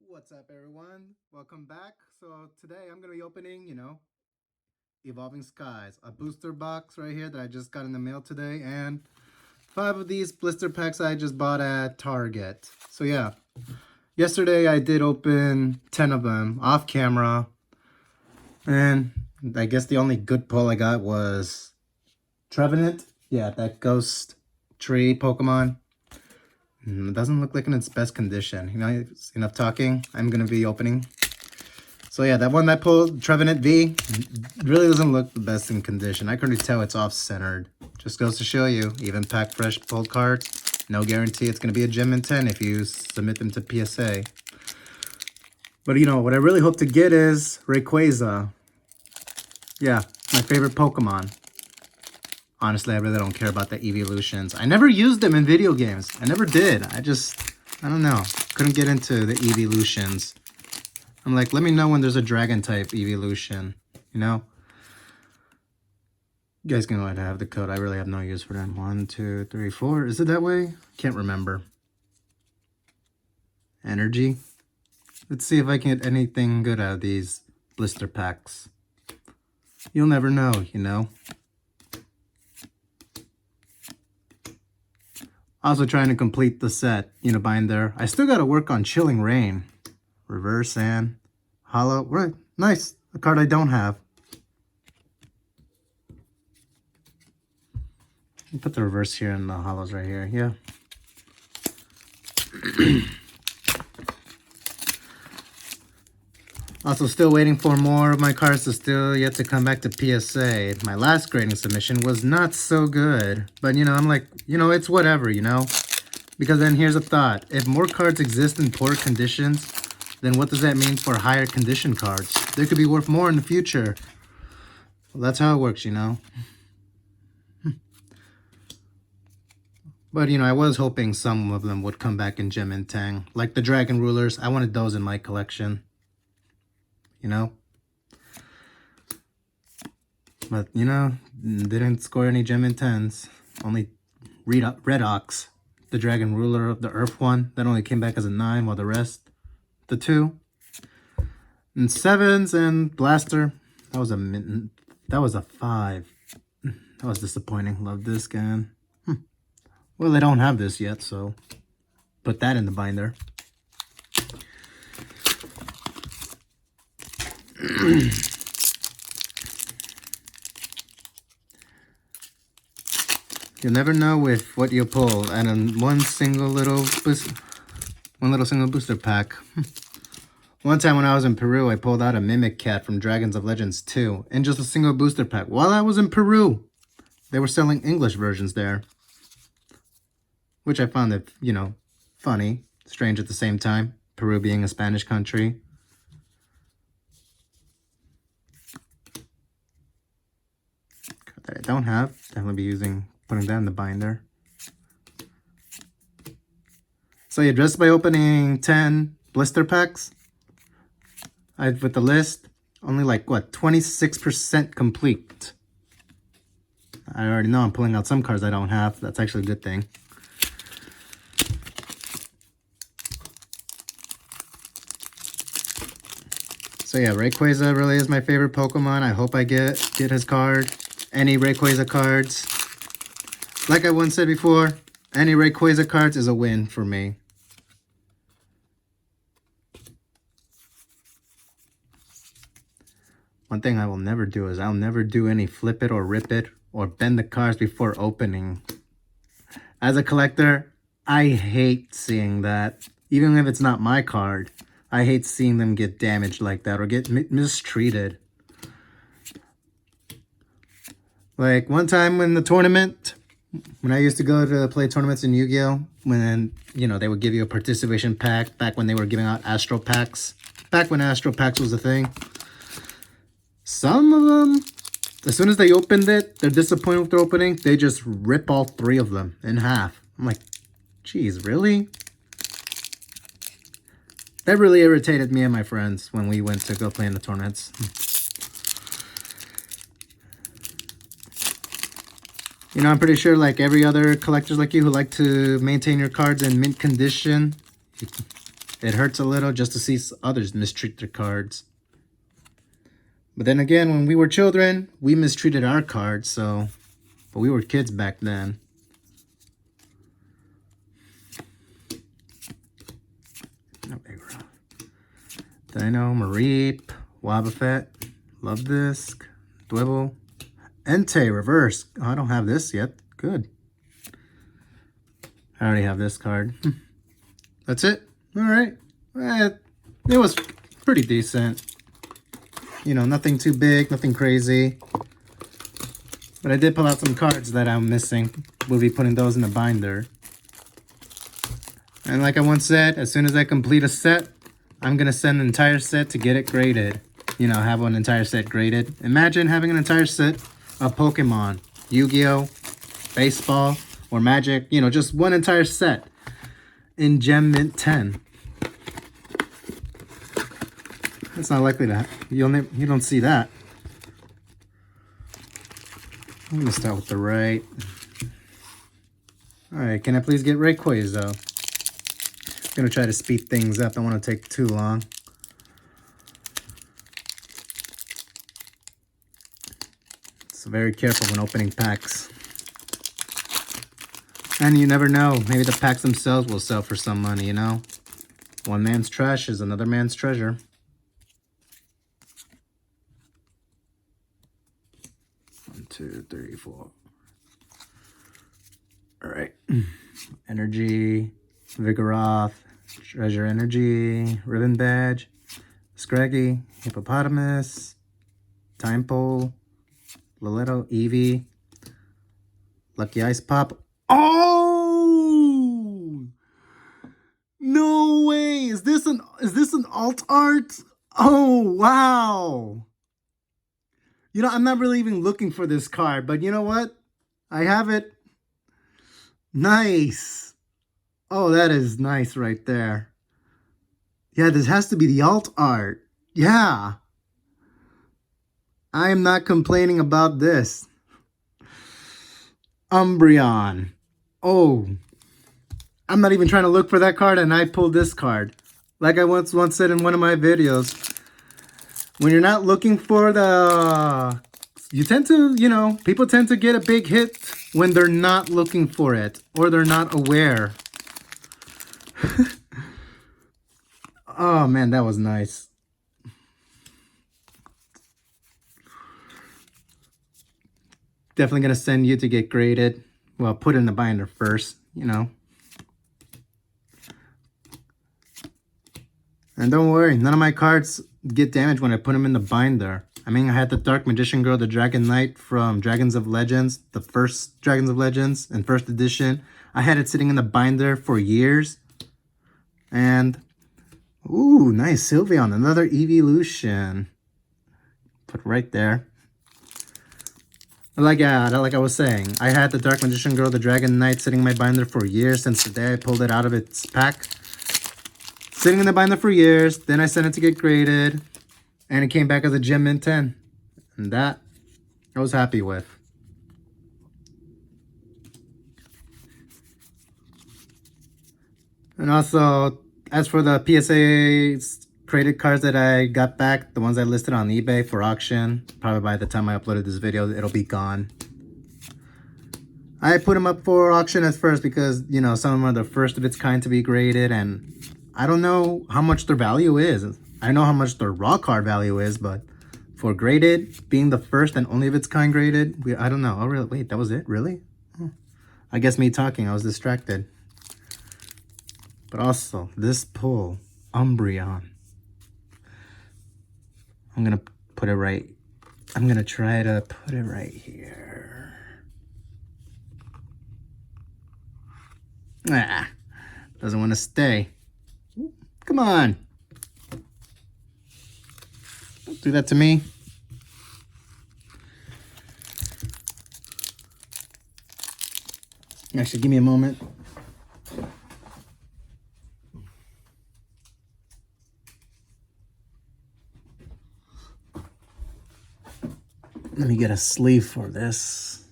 What's up, everyone? Welcome back. So today I'm going to be opening, Evolving Skies, a booster box right here that I just got in the mail today, and 5 of these blister packs I just bought at Target. So yeah, yesterday I did open 10 of them off camera, and I guess the only good pull I got was Trevenant. Yeah, that ghost tree Pokemon. It doesn't look like in its best condition. Enough talking. I'm going to be opening. So yeah, that one that pulled, Trevenant V, really doesn't look the best in condition. I can already tell it's off-centered. Just goes to show you, even pack fresh pulled cards, no guarantee it's going to be a gem in 10 if you submit them to PSA. But what I really hope to get is Rayquaza. Yeah, my favorite Pokemon. Honestly, I really don't care about the evolutions. I never used them in video games. I never did. I don't know. Couldn't get into the evolutions. I'm like, let me know when there's a dragon type evolution, You guys can go ahead and have the code. I really have no use for them. 1, 2, 3, 4. Is it that way? Can't remember. Energy. Let's see if I can get anything good out of these blister packs. You'll never know, Also trying to complete the set, binder. I still got to work on Chilling Rain. Reverse and Hollow. Right, nice. A card I don't have. Put the reverse here and the hollows right here. Yeah. Also still waiting for more of my cards to still yet to come back to PSA. My last grading submission was not so good. But, I'm like, it's whatever, Because then here's a thought. If more cards exist in poor conditions, then what does that mean for higher condition cards? They could be worth more in the future. Well, that's how it works, But, I was hoping some of them would come back in Gem and Tang. Like the Dragon Rulers, I wanted those in my collection. But, didn't score any Gem and 10s. Only Redox, the Dragon Ruler of the Earth one. That only came back as a 9, while the rest, the 2. And 7s and Blaster, that was a 5. That was disappointing. Love this guy. Well, I don't have this yet, so put that in the binder. You'll never know with what you pull, and in one single single booster pack. One time when I was in Peru, I pulled out a Mimic Cat from Dragons of Legends 2 in just a single booster pack. While I was in Peru, they were selling English versions there, which I found it, funny, strange at the same time. Peru being a Spanish country. That I don't have. Definitely be putting that in the binder. So yeah, just by opening 10 blister packs, with the list, only like, 26% complete. I already know I'm pulling out some cards I don't have. That's actually a good thing. So yeah, Rayquaza really is my favorite Pokemon. I hope I get his card. Any Rayquaza cards. Like I once said before, any Rayquaza cards is a win for me. One thing I will never do is I'll never do any flip it or rip it or bend the cards before opening. As a collector, I hate seeing that. Even if it's not my card, I hate seeing them get damaged like that or get mistreated. Like one time in the tournament, when I used to go to play tournaments in Yu-Gi-Oh, when, they would give you a participation pack back when they were giving out Astro Packs. Back when Astro Packs was a thing. Some of them, as soon as they opened it, they're disappointed with their opening. They just rip all 3 of them in half. I'm like, geez, really? That really irritated me and my friends when we went to go play in the tournaments. I'm pretty sure like every other collectors like you who like to maintain your cards in mint condition, it hurts a little just to see others mistreat their cards. But then again, when we were children, we mistreated our cards, so... But we were kids back then. Dino, Mareep, Wobbuffet, Luvdisc, Dwebble, Entei Reverse. Oh, I don't have this yet. Good. I already have this card. That's it. All right. It was pretty decent. You know, nothing too big, nothing crazy. But I did pull out some cards that I'm missing. We'll be putting those in the binder. And like I once said, as soon as I complete a set, I'm going to send an entire set to get it graded. You know, have one entire set graded. Imagine having an entire set of Pokemon, Yu-Gi-Oh, Baseball, or Magic. You know, just one entire set in Gem Mint 10. It's not likely to you don't see that. I'm going to start with the right. Alright, can I please get Rayquaza? I'm going to try to speed things up. Don't want to take too long. So very careful when opening packs. And you never know. Maybe the packs themselves will sell for some money, you know? One man's trash is another man's treasure. One, two, three, four. Alright. Energy, Vigoroth, Treasure Energy, Ribbon Badge, Scraggy, Hippopotamus, Time Pole, Liletto, Eevee, Lucky Ice Pop. Oh! No way! Is this an alt art? Oh, wow! You know, I'm not really even looking for this card, but you know what? I have it. Nice. Oh, that is nice right there. Yeah, this has to be the alt art. Yeah. I am not complaining about this. Umbreon. Oh. I'm not even trying to look for that card and I pulled this card. Like I once said in one of my videos, when you're not looking for the... You tend to, you know, people tend to get a big hit when they're not looking for it or they're not aware. Oh man, that was nice. Definitely gonna send you to get graded. Well, put in the binder first, you know. And don't worry, none of my cards get damaged when I put them in the binder. I mean, I had the Dark Magician Girl, the Dragon Knight from Dragons of Legends, the first Dragons of Legends in first edition. I had it sitting in the binder for years. And, ooh, nice, Sylveon, another evolution. Put it right there. Like I was saying, I had the Dark Magician Girl, the Dragon Knight sitting in my binder for years since the day I pulled it out of its pack. Sitting in the binder for years, then I sent it to get graded, and it came back as a Gem Mint 10. And that, I was happy with. And also, as for the PSA created cards that I got back, the ones I listed on eBay for auction, probably by the time I uploaded this video, it'll be gone. I put them up for auction at first because, you know, some of them are the first of its kind to be graded, and I don't know how much their value is. I know how much their raw card value is, but for graded, being the first and only of its kind graded, I don't know. Oh, really? Wait, that was it? Really? Oh. I guess me talking, I was distracted. But also, this pull, Umbreon. I'm going to put it right. I'm going to try to put it right here. Ah, doesn't want to stay. Come on. Don't do that to me. Actually, give me a moment. Let me get a sleeve for this.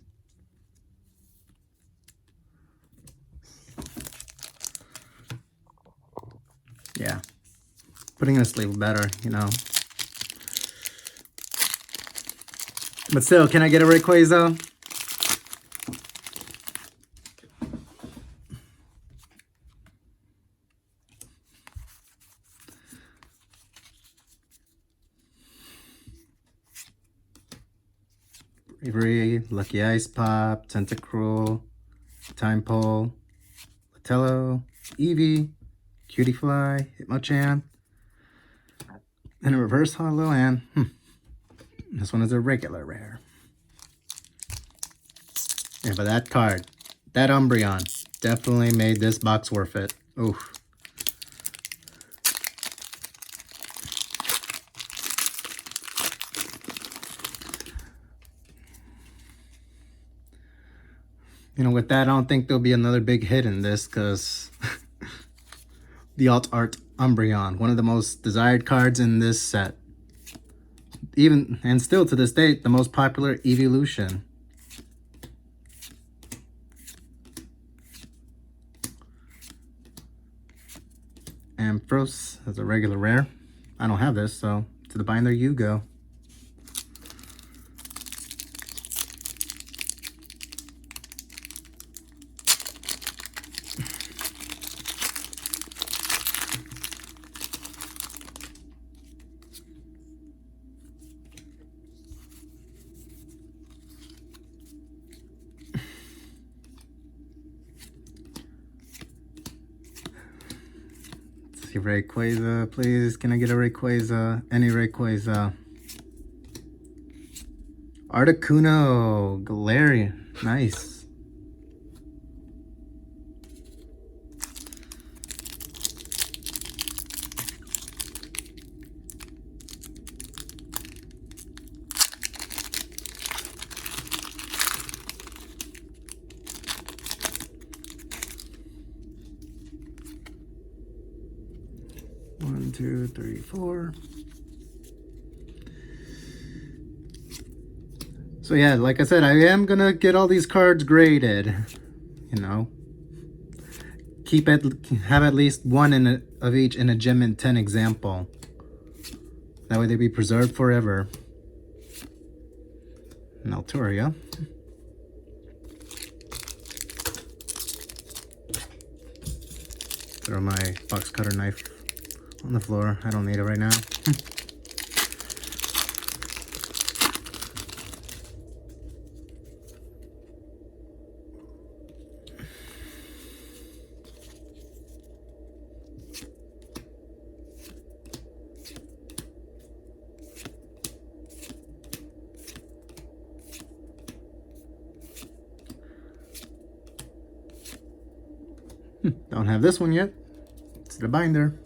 Yeah. Putting in a sleeve better, you know. But still, can I get a Rayquaza? Bravery, Lucky Ice Pop, Tentacruel, Time Pole, Latello, Eevee, Cutie Fly, Hitmonchan, and a reverse holo, and this one is a regular rare. Yeah, but that card, that Umbreon, definitely made this box worth it. Oof. You know, with that, I don't think there'll be another big hit in this, because the Alt Art Umbreon, one of the most desired cards in this set. Even, and still to this date, the most popular evolution. Ampharos as a regular rare. I don't have this, so to the binder you go. Rayquaza, please. Can I get a Rayquaza? Any Rayquaza. Articuno, Galarian, nice. One, two, three, four. So yeah, like I said, I am gonna get all these cards graded. You know, have at least one of each in a Gem and 10 example. That way they be preserved forever. And Alturia. Throw my box cutter knife on the floor. I don't need it right now. Don't have this one yet. It's the binder.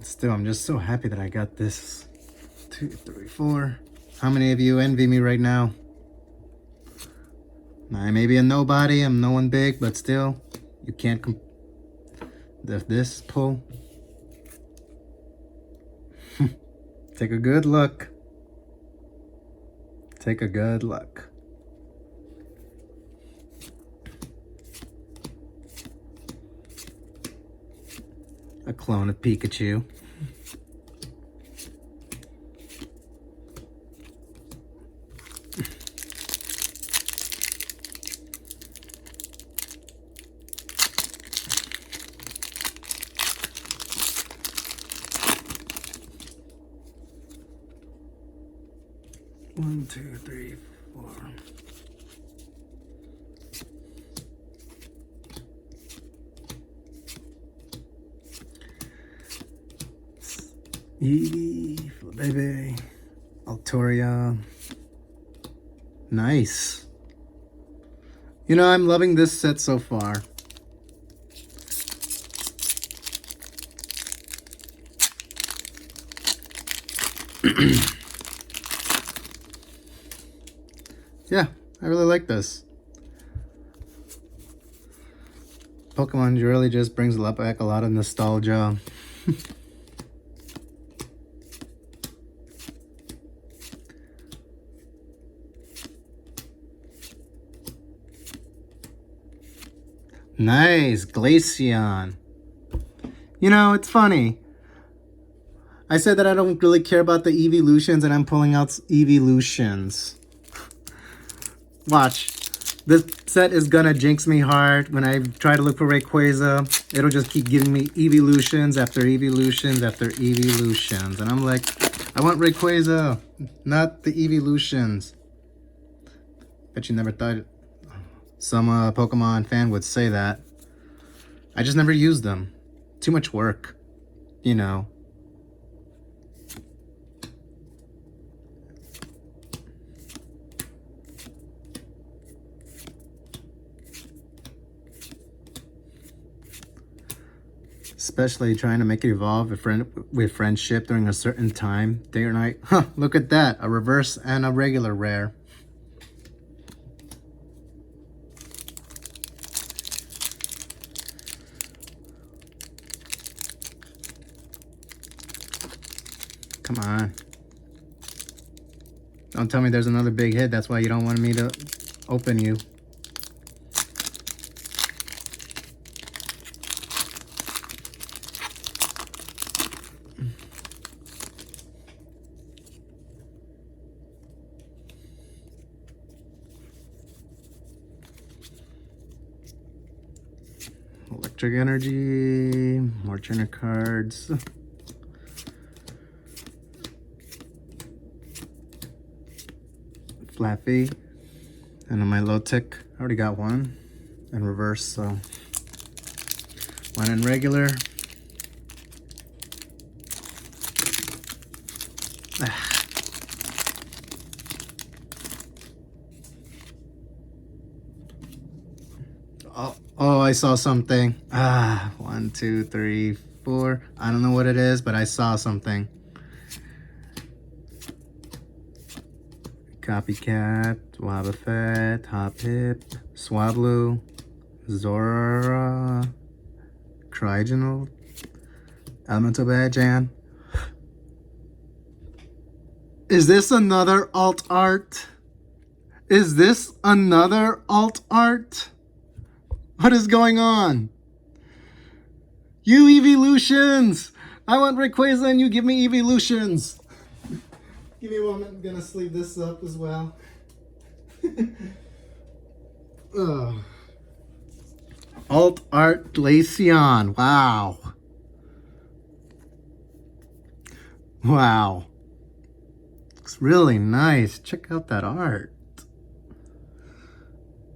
Still, I'm just so happy that I got this. 2, 3, 4. How many of you envy me right now? I may be a nobody, I'm no one big, but still, you can't this pull. Take a good look. Take a good look. A clone of Pikachu. One, two, three, four. Eevee, baby, Alturia. Nice. You know, I'm loving this set so far. Yeah, I really like this. Pokemon really just brings back a lot of nostalgia. Nice, Glaceon. You know, it's funny. I said that I don't really care about the evolutions, and I'm pulling out evolutions. Watch. This set is gonna jinx me hard. When I try to look for Rayquaza, it'll just keep giving me evolutions after evolutions after evolutions. And I'm like, I want Rayquaza, not the evolutions. Bet you never thought some Pokemon fan would say that. I just never used them. Too much work, you know. Especially trying to make it evolve with friendship during a certain time, day or night. Huh, look at that. A reverse and a regular rare. Come on. Don't tell me there's another big hit. That's why you don't want me to open you. Electric energy, more trainer cards. Flappy. And on my low tick, I already got one in reverse, so one in regular. Oh, I saw something. 1, 2, 3, 4. I don't know what it is, but I saw something. Copycat, Wobbuffet, Hoppip, Swablu, Zora, Cryogonal, Elemental Badjan. Is this another alt art? Is this another alt art? What is going on? You evolutions! I want Rayquaza and you give me evolutions. Give me a moment, I'm gonna sleeve this up as well. Alt Art Glaceon, wow. Wow. Looks really nice. Check out that art.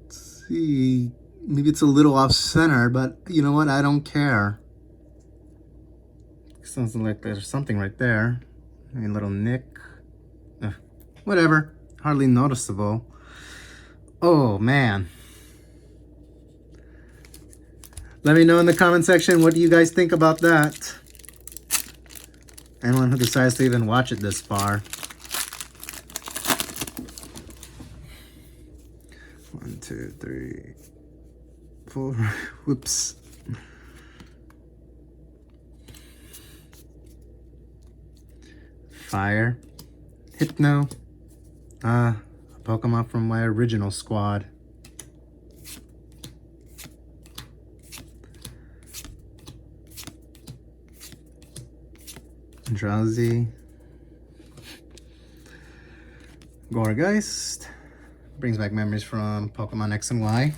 Let's see. Maybe it's a little off center, but you know what? I don't care. Sounds like there's something right there. Maybe a little nick. Whatever. Hardly noticeable. Oh, man. Let me know in the comment section, what do you guys think about that? Anyone who decides to even watch it this far. 1, 2, 3, 4. Whoops. Fire. Hypno. A Pokemon from my original squad. Drowsy. Gourgeist. Brings back memories from Pokemon X and Y.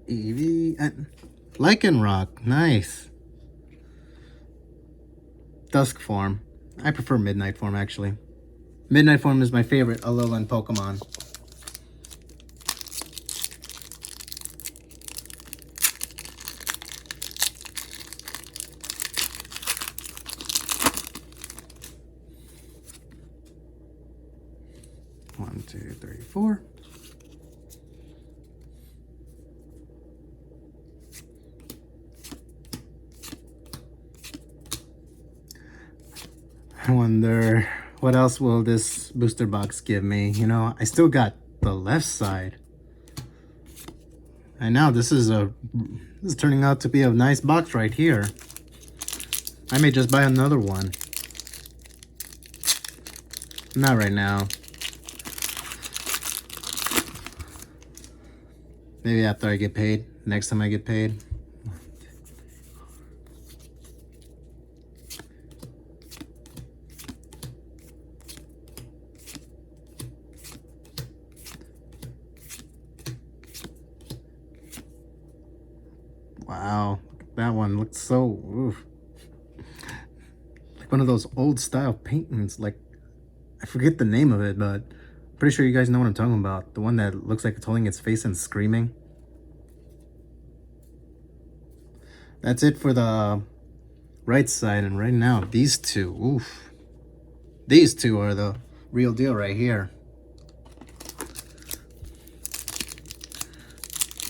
Eevee and Lycanroc, nice. Dusk form. I prefer Midnight form actually. Midnight form is my favorite Alolan Pokemon. 2, 3, 4. I wonder what else will this booster box give me. You know, I still got the left side. And now this is turning out to be a nice box right here. I may just buy another one. Not right now. Maybe after I get paid. Next time I get paid. Wow, that one looks so, oof. Like one of those old style paintings. Like, I forget the name of it, but I'm pretty sure you guys know what I'm talking about. The one that looks like it's holding its face and screaming. That's it for the right side. And right now, these two, oof. These two are the real deal right here.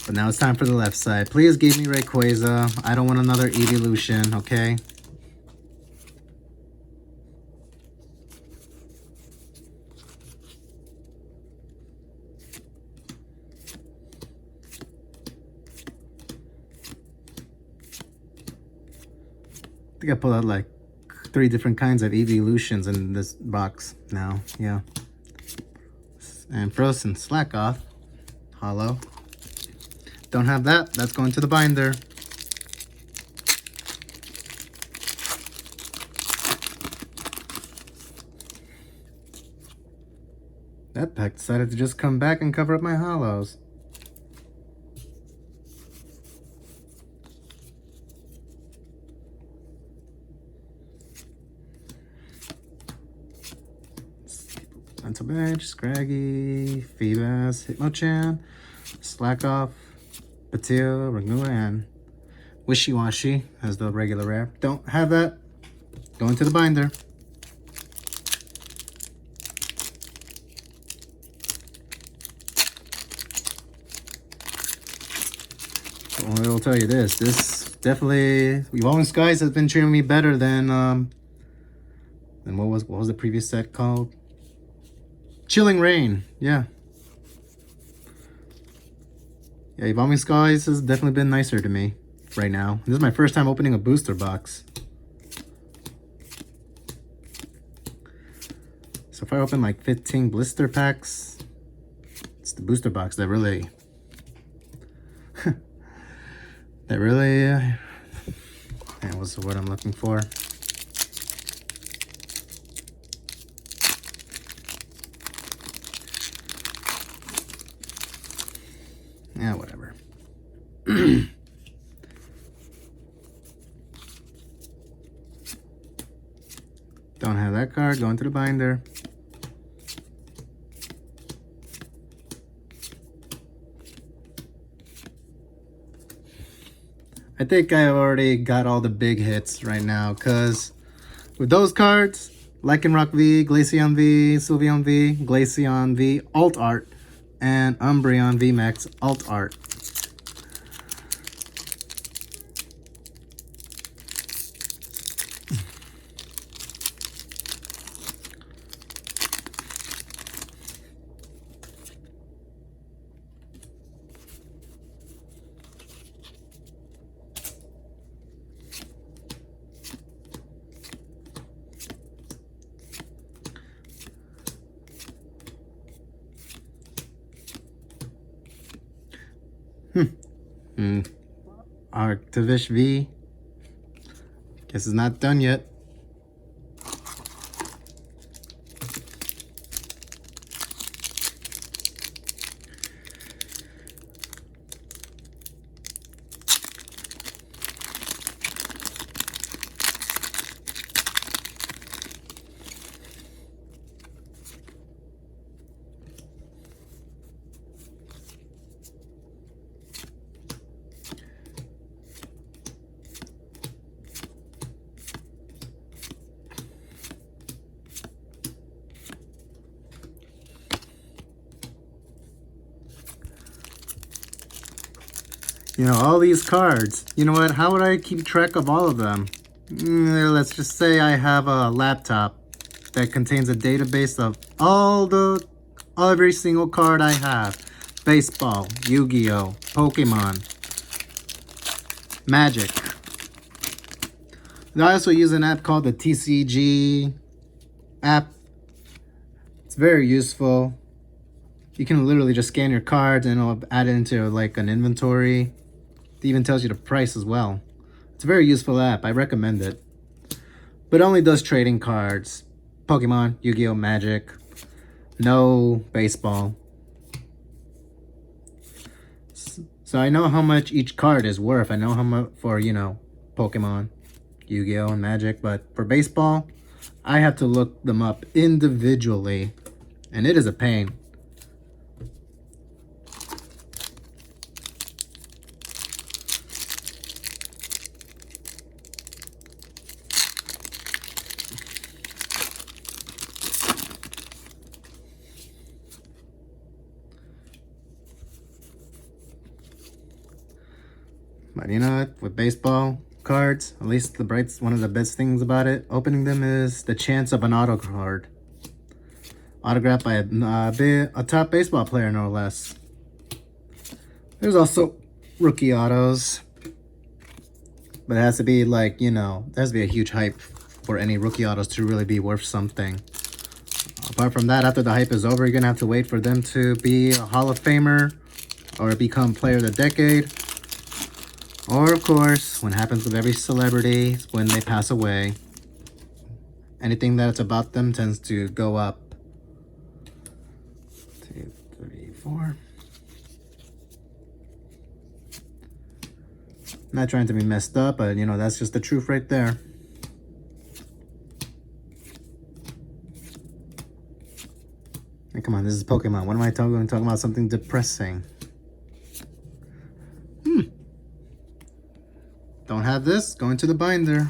But now it's time for the left side. Please give me Rayquaza. I don't want another evolution, okay? I think I pulled out like 3 different kinds of evolutions in this box now. Yeah. And Frozen Slack Off. Hollow. Don't have that. That's going to the binder. That pack decided to just come back and cover up my hollows. Mental Badge, Scraggy, Feebas, Hitmonchan, Slack Off, Patil, Renua, and Wishy Washy as the regular rare. Don't have that. Going to the binder. I will tell you this. This definitely, Evolving Skies has been treating me better than what was the previous set called? Chilling Rain. Yeah. Yeah, Evolving Skies has definitely been nicer to me right now. This is my first time opening a booster box. So if I open like 15 blister packs, it's the booster box that really... that really... that was the word I'm looking for. Yeah, whatever. Don't have that card. Going to the binder. I think I already got all the big hits right now, because with those cards, Lycanroc V, Glaceon V, Sylveon V, Glaceon V, Alt Art, and Umbreon VMAX Alt Art. Arctivish V. Guess it's not done yet. You know, all these cards. You know what? How would I keep track of all of them? Let's just say I have a laptop that contains a database of every single card I have. Baseball, Yu-Gi-Oh, Pokemon, Magic. I also use an app called the TCG app. It's very useful. You can literally just scan your cards and it'll add it into like an inventory. It even tells you the price as well. It's a very useful app. I recommend it. But it only does trading cards. Pokemon, Yu-Gi-Oh, Magic. No baseball. So I know how much each card is worth. I know how much for, you know, Pokemon, Yu-Gi-Oh, and Magic. But for baseball, I have to look them up individually. And it is a pain. But you know what? With baseball cards, at least one of the best things about it, opening them is the chance of an auto card. Autographed by a top baseball player, no less. There's also rookie autos. But it has to be like, you know, there has to be a huge hype for any rookie autos to really be worth something. Apart from that, after the hype is over, you're going to have to wait for them to be a Hall of Famer or become Player of the Decade. Or, of course, what happens with every celebrity is when they pass away. Anything that's about them tends to go up. 2, 3, 4. Not trying to be messed up, but, you know, that's just the truth right there. Hey, come on, this is Pokemon. What am I talking about? Something depressing. Don't have this. Go into the binder.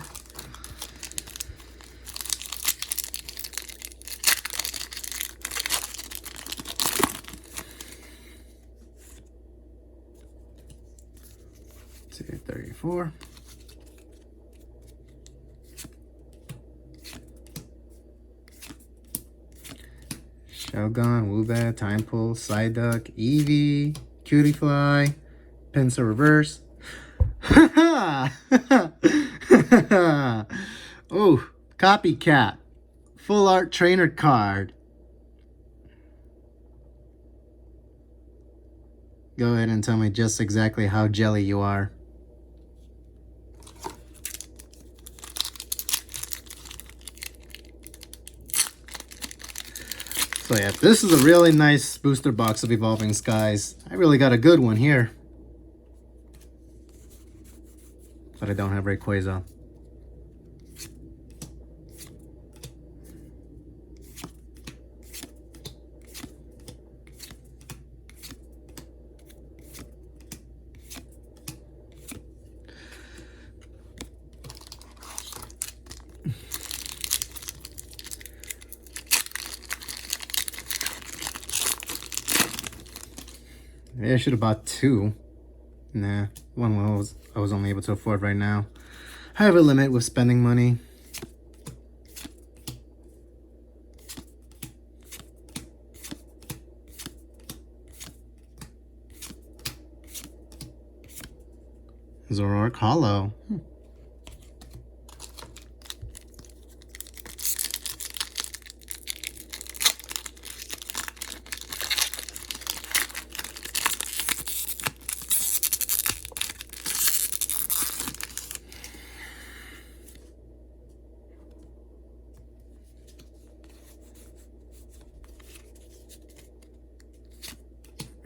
Two, 34. Shogun, Woobat, Time Pull, Psyduck, Eevee, Cutie Fly, Pinsir Reverse. Oh, Copycat. Full art trainer card. Go ahead and tell me just exactly how jelly you are. So yeah, this is a really nice booster box of Evolving Skies. I really got a good one here. But I don't have Rayquaza. Maybe I should have bought two. Nah, one I was only able to afford right now. I have a limit with spending money. Zoroark Hollow.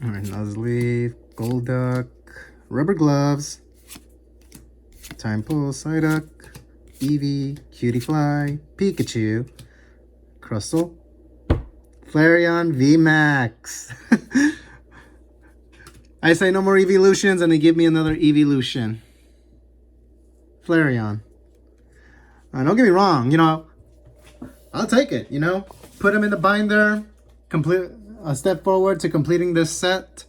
Alright, Nuzleaf, Golduck, Rubber Gloves, Time Pull, Psyduck, Eevee, Cutie Fly, Pikachu, Crustle, Flareon VMAX. I say no more evolutions and they give me another evolution. Flareon. Don't get me wrong, you know, I'll take it, you know. Put them in the binder, complete a step forward to completing this set.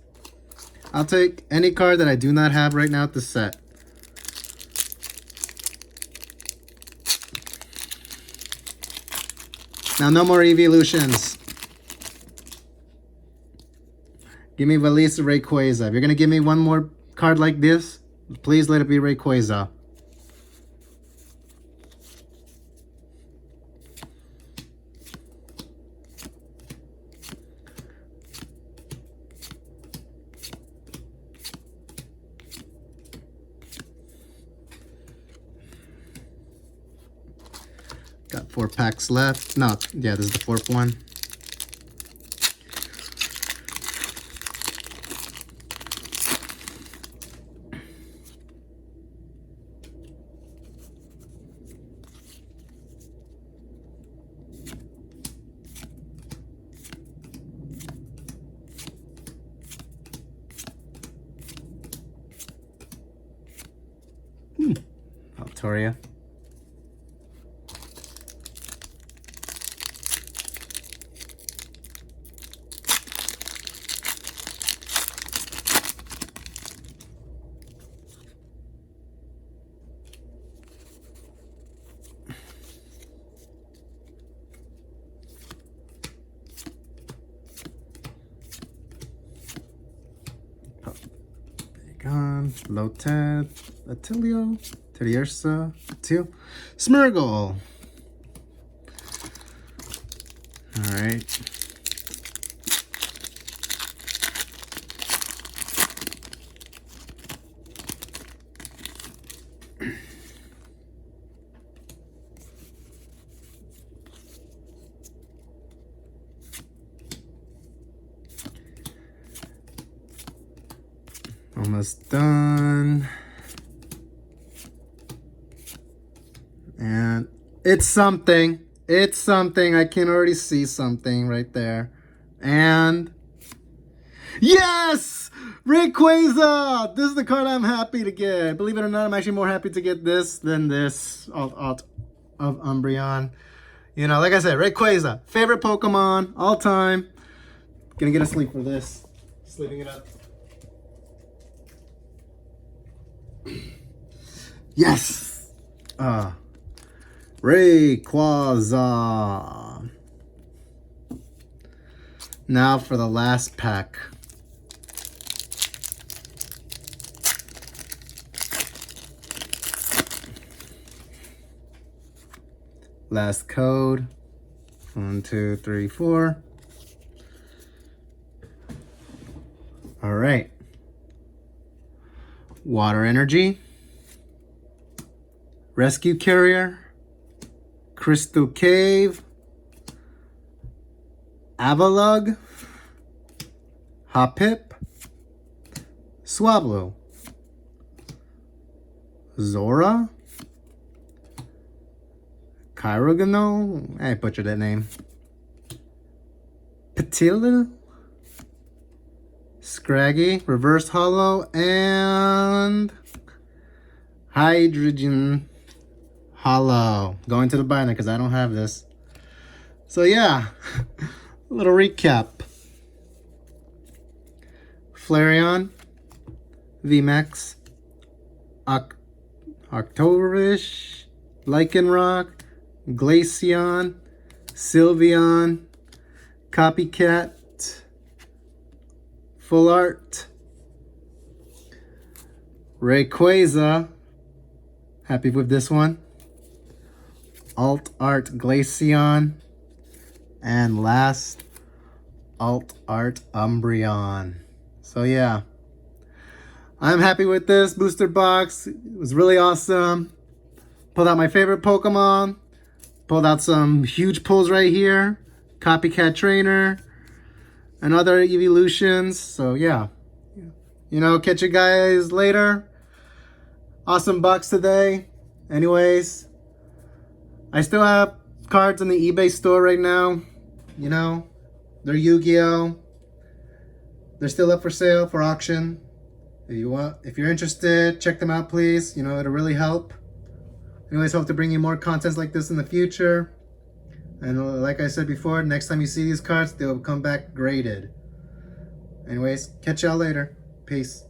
I'll take any card that I do not have right now at the set. Now, no more evolutions. Give me Valise Rayquaza. If you're going to give me one more card like this, please let it be Rayquaza. Got 4 packs left. No, yeah, this is the 4th one. Victoria. Lotet, Attilio, Teddiursa, Attil, Smeargle. Alright. Almost done. And it's something. It's something. I can already see something right there. And yes! Rayquaza! This is the card I'm happy to get. Believe it or not, I'm actually more happy to get this than this alt of Umbreon. You know, like I said, Rayquaza, favorite Pokemon all time. Gonna get a sleep for this. Sleeping it up. Yes! Rayquaza. Now for the last pack. Last code. 1, 2, 3, 4. All right. Water Energy. Rescue Carrier, Crystal Cave, Avalugg, Hoppip, Swablu, Zora, Kyrogano, I butchered that name, Patil, Scraggy, Reverse Hollow, and Hydrogen Hollow. Going to the binder because I don't have this. So yeah, a little recap. Flareon, VMAX, Octovish, Lycanroc, Glaceon, Sylveon, Copycat, Full Art, Rayquaza. Happy with this one. Alt Art Glaceon. And last, Alt Art Umbreon. So yeah, I'm happy with this booster box. It was really awesome. Pulled out my favorite Pokemon. Pulled out some huge pulls right here. Copycat Trainer. And other evolutions. So yeah, you know, catch you guys later. Awesome box today. Anyways, I still have cards on the eBay store right now. You know, they're Yu-Gi-Oh! They're still up for sale, for auction. If you're interested, check them out, please. You know, it'll really help. Anyways, hope to bring you more contents like this in the future. And like I said before, next time you see these cards, they'll come back graded. Anyways, catch y'all later. Peace.